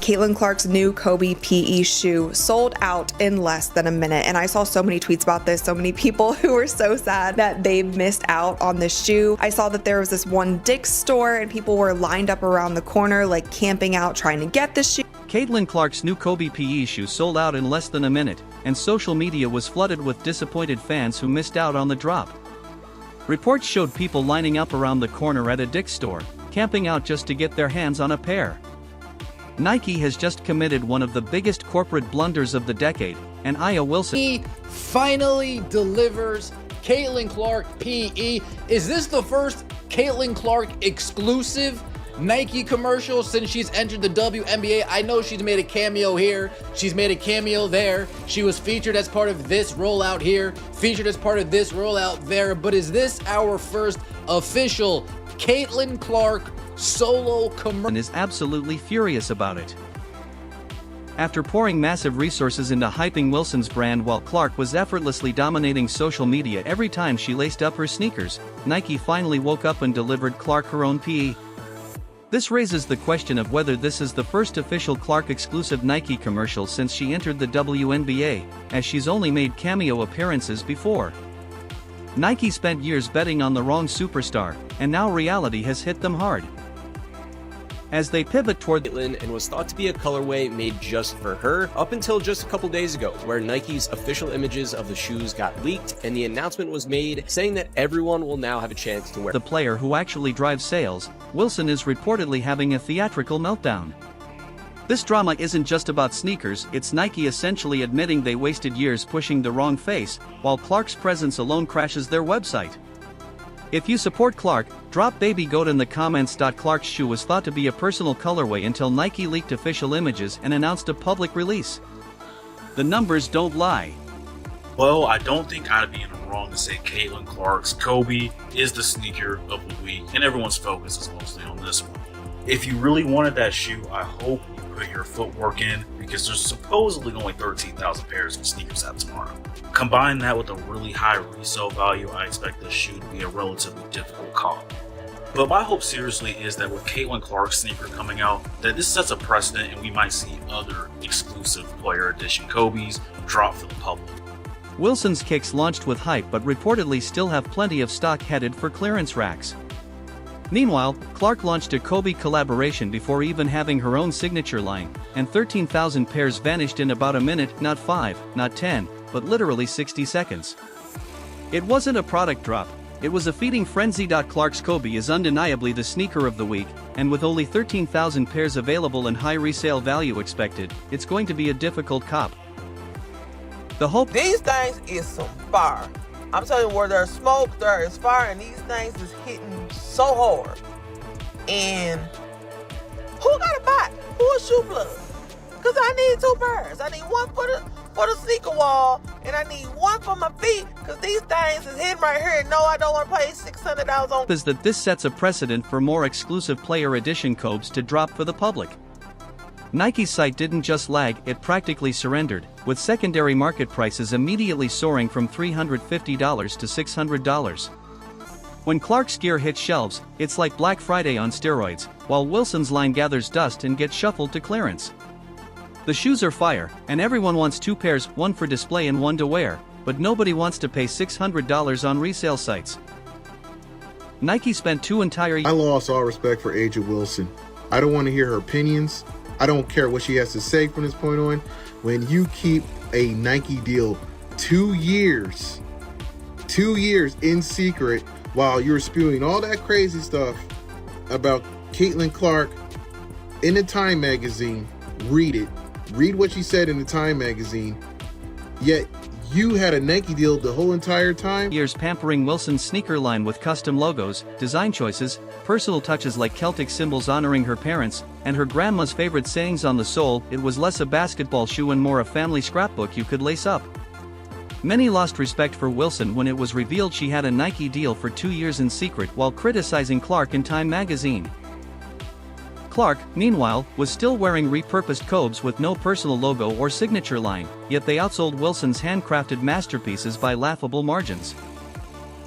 Caitlin Clark's new Kobe PE shoe sold out in less than a minute, and I saw so many tweets about this, so many people who were so sad that they missed out on this shoe. I saw that there was this one Dick's store and people were lined up around the corner like camping out trying to get this shoe. Caitlin Clark's new Kobe PE shoe sold out in less than a minute, and social media was flooded with disappointed fans who missed out on the drop. Reports showed people lining up around the corner at a Dick's store, camping out just to get their hands on a pair. Nike has just committed one of the biggest corporate blunders of the decade, and Aya Wilson He finally delivers Caitlin Clark PE. Is this the first Caitlin Clark exclusive Nike commercial since she's entered the WNBA? I know she's made a cameo here, she's made a cameo there, she was featured as part of this rollout here, featured as part of this rollout there, but is this our first official Caitlin Clark solo commercial? is absolutely furious about it. After pouring massive resources into hyping Wilson's brand while Clark was effortlessly dominating social media every time she laced up her sneakers, Nike finally woke up and delivered Clark her own PE. This raises the question of whether this is the first official Clark exclusive Nike commercial since she entered the WNBA, as she's only made cameo appearances before. Nike spent years betting on the wrong superstar, and now reality has hit them hard. As they pivot toward Caitlin, and was thought to be a colorway made just for her up until just a couple days ago, where Nike's official images of the shoes got leaked and the announcement was made saying that everyone will now have a chance to wear the player who actually drives sales, Wilson is reportedly having a theatrical meltdown. This drama isn't just about sneakers, it's Nike essentially admitting they wasted years pushing the wrong face, while Clark's presence alone crashes their website. If you support Clark, drop baby goat in the comments. Clark's shoe was thought to be a personal colorway until Nike leaked official images and announced a public release. The numbers don't lie. Well, I don't think I'd be in the wrong to say Caitlin Clark's Kobe is the sneaker of the week, and everyone's focus is mostly on this one. If you really wanted that shoe, I hope you put your footwork in, because there's supposedly only 13,000 pairs of sneakers out tomorrow. Combine that with a really high resale value, I expect this shoe to be a relatively difficult comp. But my hope seriously is that with Caitlin Clark's sneaker coming out, that this sets a precedent and we might see other exclusive player edition Kobe's drop for the public. Wilson's kicks launched with hype but reportedly still have plenty of stock headed for clearance racks. Meanwhile, Clark launched a Kobe collaboration before even having her own signature line, and 13,000 pairs vanished in about a minute, not 5, not 10, but literally 60 seconds. It wasn't a product drop, it was a feeding frenzy. Clark's Kobe is undeniably the sneaker of the week, and with only 13,000 pairs available and high resale value expected, it's going to be a difficult cop. The hope These things is some fire. I'm telling you, where there's smoke, there is fire, and these things is hitting so hard. And who got a bot? Who a shoe plug? Because I need 2 pairs. I need one for the sneaker wall, and I need one for my feet, because these things is hitting right here. No, I don't want to pay $600 on. is that this sets a precedent for more exclusive player edition Kobes to drop for the public. Nike's site didn't just lag, it practically surrendered, with secondary market prices immediately soaring from $350 to $600. When Clark's gear hits shelves, it's like Black Friday on steroids, while Wilson's line gathers dust and gets shuffled to clearance. The shoes are fire, and everyone wants 2 pairs, one for display and one to wear, but nobody wants to pay $600 on resale sites. Nike spent 2 entire years. I lost all respect for A'ja Wilson. I don't want to hear her opinions. I don't care what she has to say from this point on. When you keep a Nike deal 2 years in secret while you're spewing all that crazy stuff about Caitlin Clark in the Time magazine, read it. Read what she said in the Time magazine. Yet you had a Nike deal the whole entire time. Years pampering Wilson's sneaker line with custom logos, design choices, personal touches like Celtic symbols honoring her parents, and her grandma's favorite sayings on the sole. It was less a basketball shoe and more a family scrapbook you could lace up. Many lost respect for Wilson when it was revealed she had a Nike deal for 2 years in secret while criticizing Clark in Time magazine. Clark, meanwhile, was still wearing repurposed Kobes with no personal logo or signature line, yet they outsold Wilson's handcrafted masterpieces by laughable margins.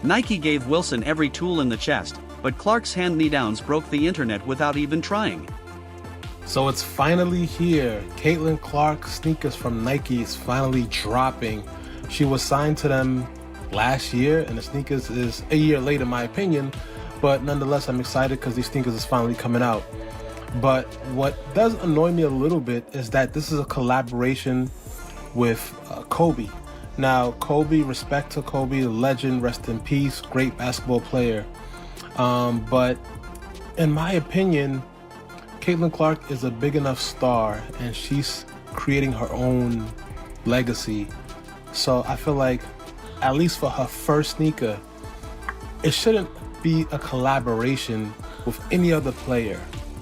Nike gave Wilson every tool in the chest, but Clark's hand-me-downs broke the internet without even trying. So it's finally here. Caitlin Clark sneakers from Nike is finally dropping. She was signed to them last year, and the sneakers is a year late in my opinion, but nonetheless I'm excited because these sneakers is finally coming out. But what does annoy me a little bit is that this is a collaboration with Kobe. Now, Kobe, respect to Kobe, the legend, rest in peace, great basketball player. But in my opinion, Caitlin Clark is a big enough star and she's creating her own legacy. So I feel like, at least for her first sneaker, it shouldn't be a collaboration with any other player,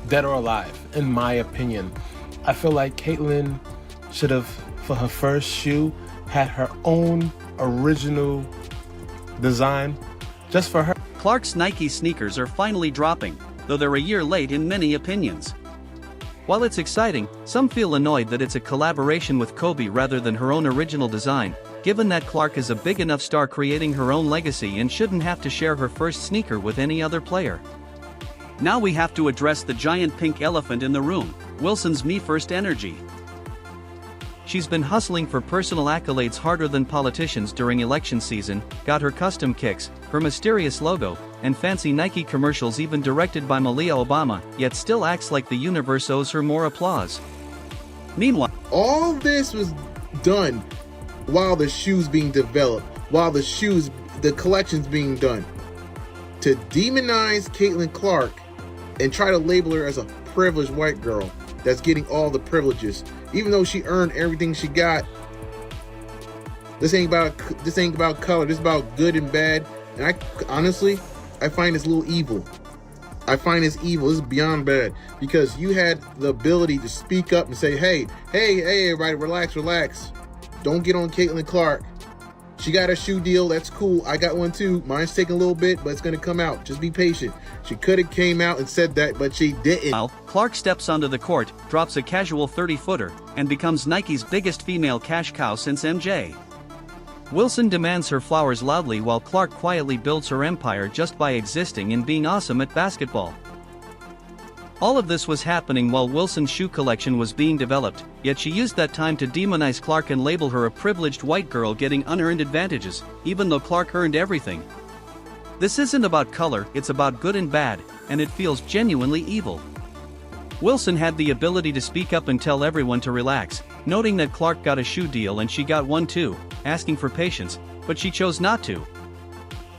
dead or alive, in my opinion. I feel like Caitlin should have, for her first shoe, had her own original design just for her. Clark's Nike sneakers are finally dropping, though they're a year late in many opinions. While it's exciting, some feel annoyed that it's a collaboration with Kobe rather than her own original design, given that Clark is a big enough star creating her own legacy and shouldn't have to share her first sneaker with any other player. Now we have to address the giant pink elephant in the room, Wilson's Me First energy. She's been hustling for personal accolades harder than politicians during election season, got her custom kicks, her mysterious logo, and fancy Nike commercials even directed by Malia Obama, yet still acts like the universe owes her more applause. Meanwhile, all this was done while the shoe's being developed, while the collection's being done. To demonize Caitlin Clark and try to label her as a privileged white girl that's getting all the privileges, even though she earned everything she got. This ain't about color. This is about good and bad. And I honestly find this a little evil. I find this evil. This is beyond bad, because you had the ability to speak up and say, hey, everybody, relax. Don't get on Caitlin Clark. She got a shoe deal. That's cool. I got one too. Mine's taking a little bit, but it's going to come out. Just be patient. She could have came out and said that, but she didn't. Clark steps onto the court, drops a casual 30-footer, and becomes Nike's biggest female cash cow since MJ. Wilson demands her flowers loudly while Clark quietly builds her empire just by existing and being awesome at basketball. All of this was happening while Wilson's shoe collection was being developed, yet she used that time to demonize Clark and label her a privileged white girl getting unearned advantages, even though Clark earned everything. This isn't about color, it's about good and bad, and it feels genuinely evil. Wilson had the ability to speak up and tell everyone to relax, noting that Clark got a shoe deal and she got one too, asking for patience, but she chose not to.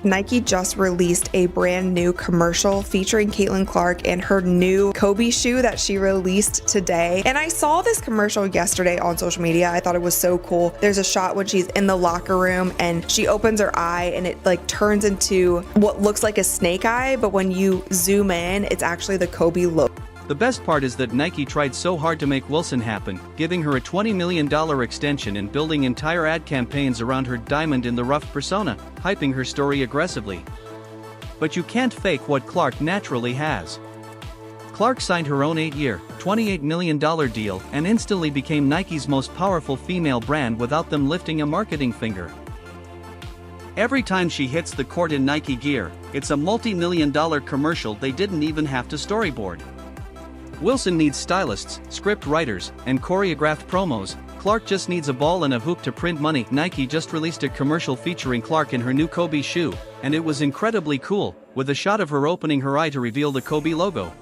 Nike just released a brand new commercial featuring Caitlin Clark and her new Kobe shoe that she released today. And I saw this commercial yesterday on social media. I thought it was so cool. There's a shot when she's in the locker room and she opens her eye and it like turns into what looks like a snake eye, but when you zoom in, it's actually the Kobe logo. The best part is that Nike tried so hard to make Wilson happen, giving her a $20 million extension and building entire ad campaigns around her diamond in the rough persona, hyping her story aggressively. But you can't fake what Clark naturally has. Clark signed her own 8-year, $28 million deal and instantly became Nike's most powerful female brand without them lifting a marketing finger. Every time she hits the court in Nike gear, it's a multi-million-dollar commercial they didn't even have to storyboard. Wilson needs stylists, script writers, and choreographed promos. Clark just needs a ball and a hoop to print money. Nike just released a commercial featuring Clark in her new Kobe shoe, and it was incredibly cool, with a shot of her opening her eye to reveal the Kobe logo.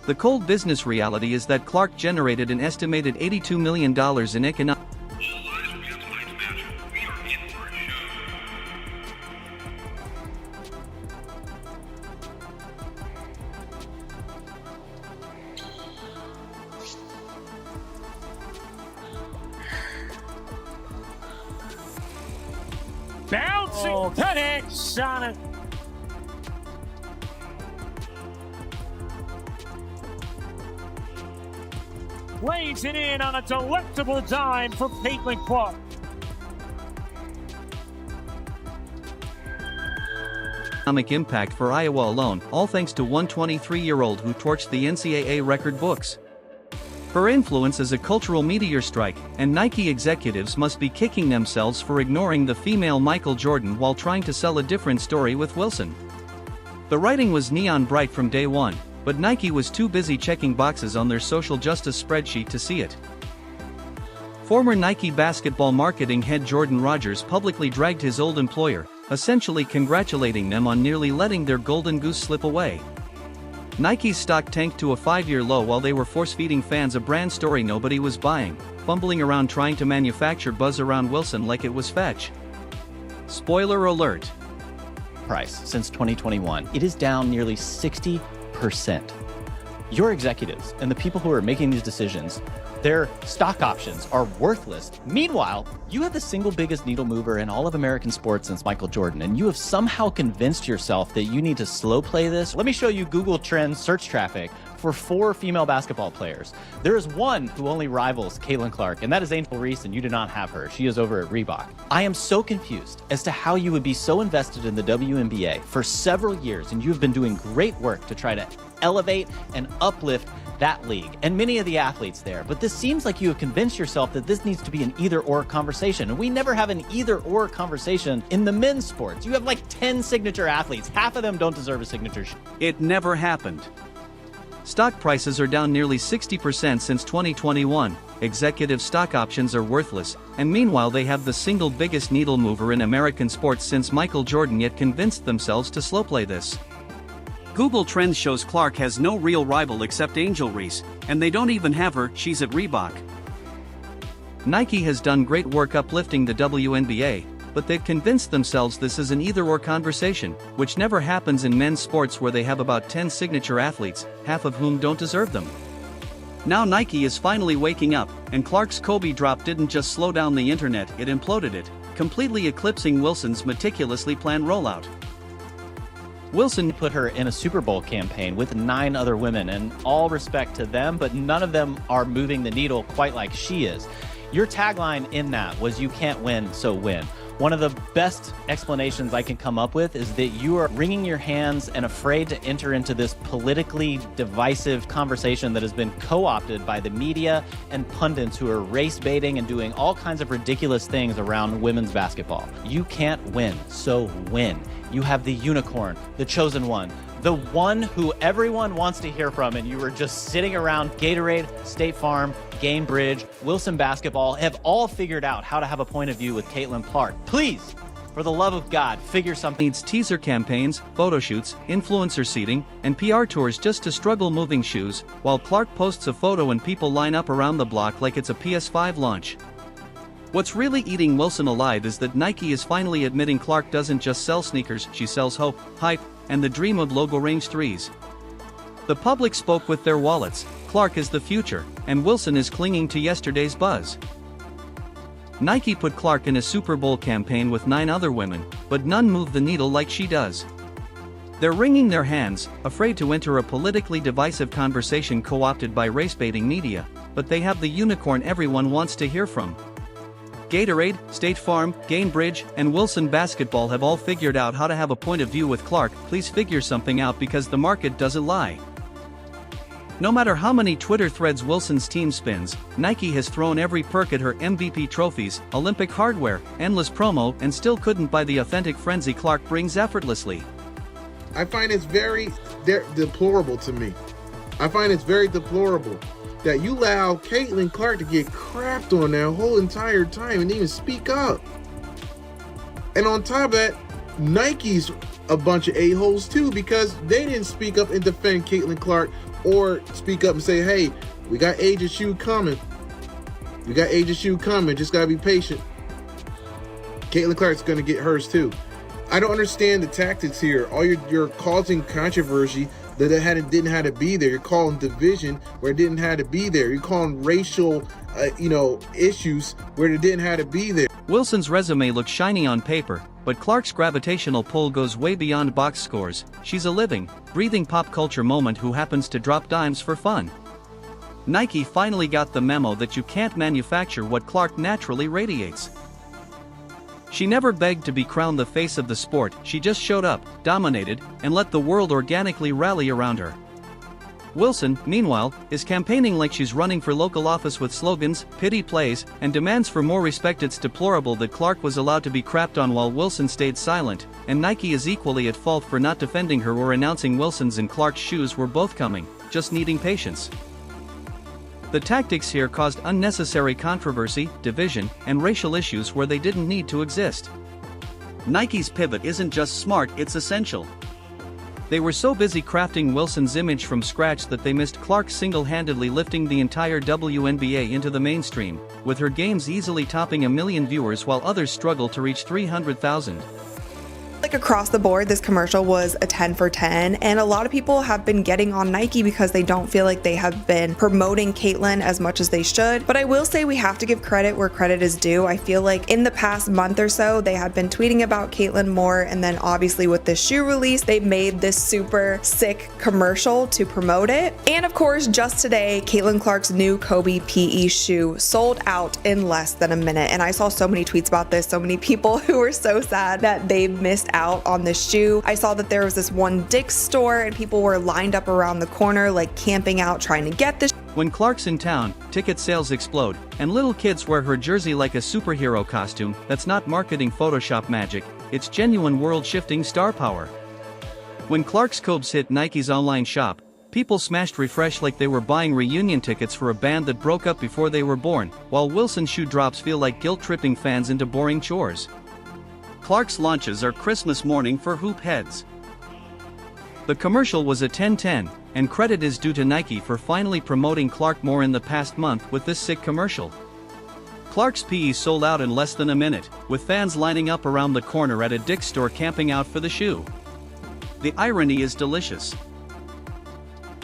The cold business reality is that Clark generated an estimated $82 million in economic. Bouncing connects on it. Lays it in on a delectable dime for Caitlin Clark. Economic impact for Iowa alone, all thanks to one 23-year-old who torched the NCAA record books. Her influence is a cultural meteor strike, and Nike executives must be kicking themselves for ignoring the female Michael Jordan while trying to sell a different story with Wilson. The writing was neon bright from day one, but Nike was too busy checking boxes on their social justice spreadsheet to see it. Former Nike basketball marketing head Jordan Rodgers publicly dragged his old employer, essentially congratulating them on nearly letting their golden goose slip away. Nike's stock tanked to a 5-year low while they were force-feeding fans a brand story nobody was buying, fumbling around trying to manufacture buzz around Wilson like it was fetch. Spoiler alert. Price since 2021, it is down nearly 60%. Your executives and the people who are making these decisions, their stock options are worthless. Meanwhile, you have the single biggest needle mover in all of American sports since Michael Jordan, and you have somehow convinced yourself that you need to slow play this. Let me show you Google Trends search traffic for 4 female basketball players. There is one who only rivals Caitlin Clark, and that is Angel Reese, and you do not have her. She is over at Reebok. I am so confused as to how you would be so invested in the WNBA for several years, and you have been doing great work to try to elevate and uplift that league and many of the athletes there. But this seems like you have convinced yourself that this needs to be an either-or conversation. And we never have an either-or conversation in the men's sports. You have like 10 signature athletes. Half of them don't deserve a signature. It never happened. Stock prices are down nearly 60% since 2021, executive stock options are worthless, and meanwhile they have the single biggest needle mover in American sports since Michael Jordan yet convinced themselves to slow play this. Google Trends shows Clark has no real rival except Angel Reese, and they don't even have her, she's at Reebok. Nike has done great work uplifting the WNBA, but they've convinced themselves this is an either-or conversation, which never happens in men's sports where they have about 10 signature athletes, half of whom don't deserve them. Now Nike is finally waking up, and Clark's Kobe drop didn't just slow down the internet, it imploded it, completely eclipsing Wilson's meticulously planned rollout. Wilson put her in a Super Bowl campaign with 9 other women, and all respect to them, but none of them are moving the needle quite like she is. Your tagline in that was "You can't win, so win." One of the best explanations I can come up with is that you are wringing your hands and afraid to enter into this politically divisive conversation that has been co-opted by the media and pundits who are race baiting and doing all kinds of ridiculous things around women's basketball. You can't win, so win. You have the unicorn, the chosen one, the one who everyone wants to hear from, and you were just sitting around Gatorade, State Farm, Gamebridge, Wilson Basketball, have all figured out how to have a point of view with Caitlin Clark. Please, for the love of God, figure something. Needs teaser campaigns, photo shoots, influencer seating, and PR tours just to struggle moving shoes, while Clark posts a photo and people line up around the block like it's a PS5 launch. What's really eating Wilson alive is that Nike is finally admitting Clark doesn't just sell sneakers, she sells hope, hype, and the dream of logo range 3s. The public spoke with their wallets. Clark is the future, and Wilson is clinging to yesterday's buzz. Nike put Clark in a Super Bowl campaign with 9 other women, but none move the needle like she does. They're wringing their hands, afraid to enter a politically divisive conversation co-opted by race-baiting media, but they have the unicorn everyone wants to hear from. Gatorade, State Farm, Gamebridge, and Wilson Basketball have all figured out how to have a point of view with Clark. Please figure something out because the market doesn't lie. No matter how many Twitter threads Wilson's team spins, Nike has thrown every perk at her: MVP trophies, Olympic hardware, endless promo, and still couldn't buy the authentic frenzy Clark brings effortlessly. I find it's very deplorable to me. I find it's very deplorable that you allow Caitlin Clark to get crapped on that whole entire time and even speak up. And on top of that, Nike's a bunch of a-holes too, because they didn't speak up and defend Caitlin Clark or speak up and say, hey, we got Asia's shoe coming. We got Asia's shoe coming. Just gotta be patient. Caitlin Clark's gonna get hers too. I don't understand the tactics here. All you're causing controversy that didn't have to be there. You're calling division where it didn't have to be there. You're calling racial, issues where it didn't have to be there. Wilson's resume looks shiny on paper, but Clark's gravitational pull goes way beyond box scores. She's a living, breathing pop culture moment who happens to drop dimes for fun. Nike finally got the memo that you can't manufacture what Clark naturally radiates. She never begged to be crowned the face of the sport, she just showed up, dominated, and let the world organically rally around her. Wilson, meanwhile, is campaigning like she's running for local office with slogans, pity plays, and demands for more respect. It's deplorable that Clark was allowed to be crapped on while Wilson stayed silent, and Nike is equally at fault for not defending her or announcing Wilson's and Clark's shoes were both coming, just needing patience. The tactics here caused unnecessary controversy, division, and racial issues where they didn't need to exist. Nike's pivot isn't just smart, it's essential. They were so busy crafting Wilson's image from scratch that they missed Clark single-handedly lifting the entire WNBA into the mainstream, with her games easily topping 1 million viewers while others struggle to reach 300,000. Like across the board, this commercial was a 10 for 10, and a lot of people have been getting on Nike because they don't feel like they have been promoting Caitlyn as much as they should. But I will say we have to give credit where credit is due. I feel like in the past month or so, they had been tweeting about Caitlyn more, and then obviously with this shoe release, they made this super sick commercial to promote it. And of course, just today, Caitlyn Clark's new Kobe PE shoe sold out in less than a minute. And I saw so many tweets about this, so many people who were so sad that they missed out on this shoe. I saw that there was this one Dick's store and people were lined up around the corner like camping out trying to get this. When Clark's in town, ticket sales explode, and little kids wear her jersey like a superhero costume. That's not marketing Photoshop magic, it's genuine world-shifting star power. When Clark's Cobes hit Nike's online shop, people smashed refresh like they were buying reunion tickets for a band that broke up before they were born, while Wilson's shoe drops feel like guilt-tripping fans into boring chores. Clark's launches are Christmas morning for hoop heads. The commercial was a 10-10, and credit is due to Nike for finally promoting Clark more in the past month with this sick commercial. Clark's PE sold out in less than a minute, with fans lining up around the corner at a Dick's store camping out for the shoe. The irony is delicious.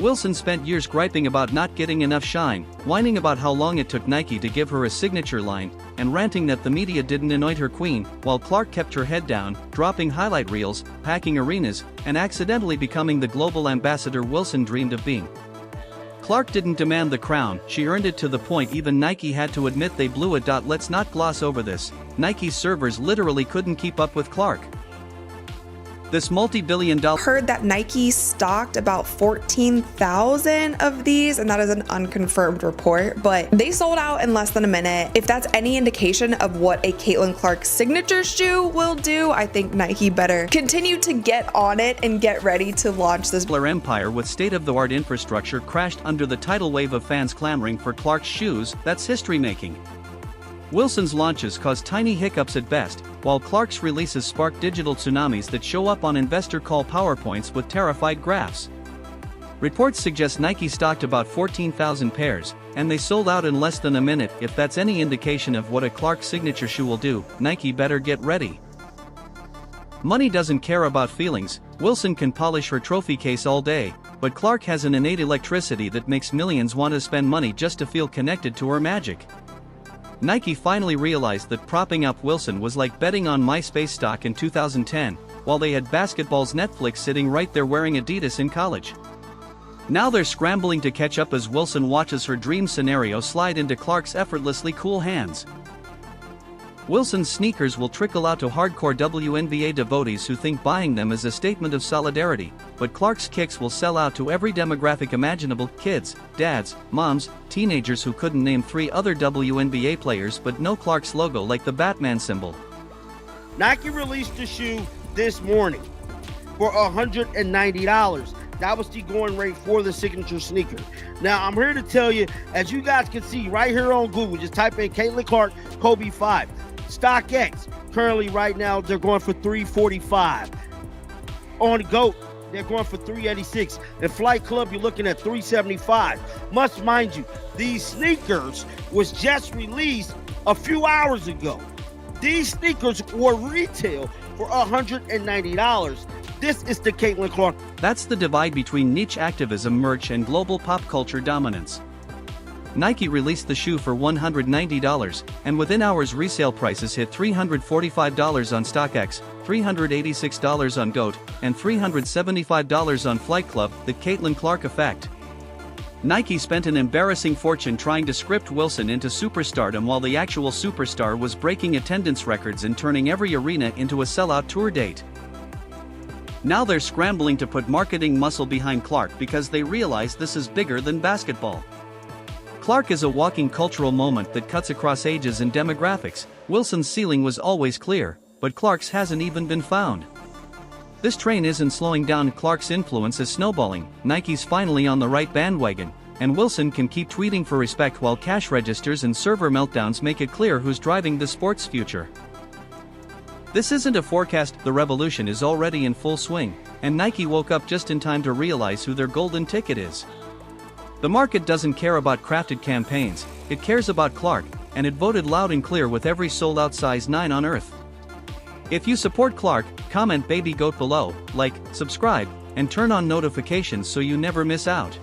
Wilson spent years griping about not getting enough shine, whining about how long it took Nike to give her a signature line, and ranting that the media didn't anoint her queen, while Clark kept her head down, dropping highlight reels, packing arenas, and accidentally becoming the global ambassador Wilson dreamed of being. Clark didn't demand the crown, she earned it to the point even Nike had to admit they blew it. Let's not gloss over this, Nike's servers literally couldn't keep up with Clark. This multi-billion-dollar heard that Nike stocked about 14,000 of these, and that is an unconfirmed report, but they sold out in less than a minute. If that's any indication of what a Caitlyn Clark signature shoe will do, I think Nike better continue to get on it and get ready to launch this empire with state-of-the-art infrastructure crashed under the tidal wave of fans clamoring for Clark's shoes. That's history making. Wilson's launches cause tiny hiccups at best, while Clark's releases spark digital tsunamis that show up on investor call PowerPoints with terrified graphs. Reports suggest Nike stocked about 14,000 pairs, and they sold out in less than a minute. If that's any indication of what a Clark signature shoe will do, Nike better get ready. Money doesn't care about feelings. Wilson can polish her trophy case all day, but Clark has an innate electricity that makes millions want to spend money just to feel connected to her magic. Nike finally realized that propping up Wilson was like betting on MySpace stock in 2010, while they had basketball's Netflix sitting right there wearing Adidas in college. Now they're scrambling to catch up as Wilson watches her dream scenario slide into Clark's effortlessly cool hands. Wilson's sneakers will trickle out to hardcore WNBA devotees who think buying them is a statement of solidarity, but Clark's kicks will sell out to every demographic imaginable: kids, dads, moms, teenagers who couldn't name 3 other WNBA players but know Clark's logo like the Batman symbol. Nike released the shoe this morning for $190. That was the going rate for the signature sneaker. Now, I'm here to tell you, as you guys can see right here on Google, just type in Caitlyn Clark Kobe 5. StockX, currently right now, they're going for $345. On GOAT, they're going for $386. And Flight Club, you're looking at $375. Must mind you, these sneakers was just released a few hours ago. These sneakers were retail for $190. This is the Caitlyn Clark. That's the divide between niche activism merch and global pop culture dominance. Nike released the shoe for $190, and within hours resale prices hit $345 on StockX, $386 on GOAT, and $375 on Flight Club. The Caitlyn Clark effect. Nike spent an embarrassing fortune trying to script Wilson into superstardom while the actual superstar was breaking attendance records and turning every arena into a sellout tour date. Now they're scrambling to put marketing muscle behind Clark because they realize this is bigger than basketball. Clark is a walking cultural moment that cuts across ages and demographics. Wilson's ceiling was always clear, but Clark's hasn't even been found. This train isn't slowing down. Clark's influence is snowballing. Nike's finally on the right bandwagon, and Wilson can keep tweeting for respect while cash registers and server meltdowns make it clear who's driving the sport's future. This isn't a forecast, the revolution is already in full swing, and Nike woke up just in time to realize who their golden ticket is. The market doesn't care about crafted campaigns, it cares about Clark, and it voted loud and clear with every sold-out size 9 on Earth. If you support Clark, comment Baby Goat below, like, subscribe, and turn on notifications so you never miss out.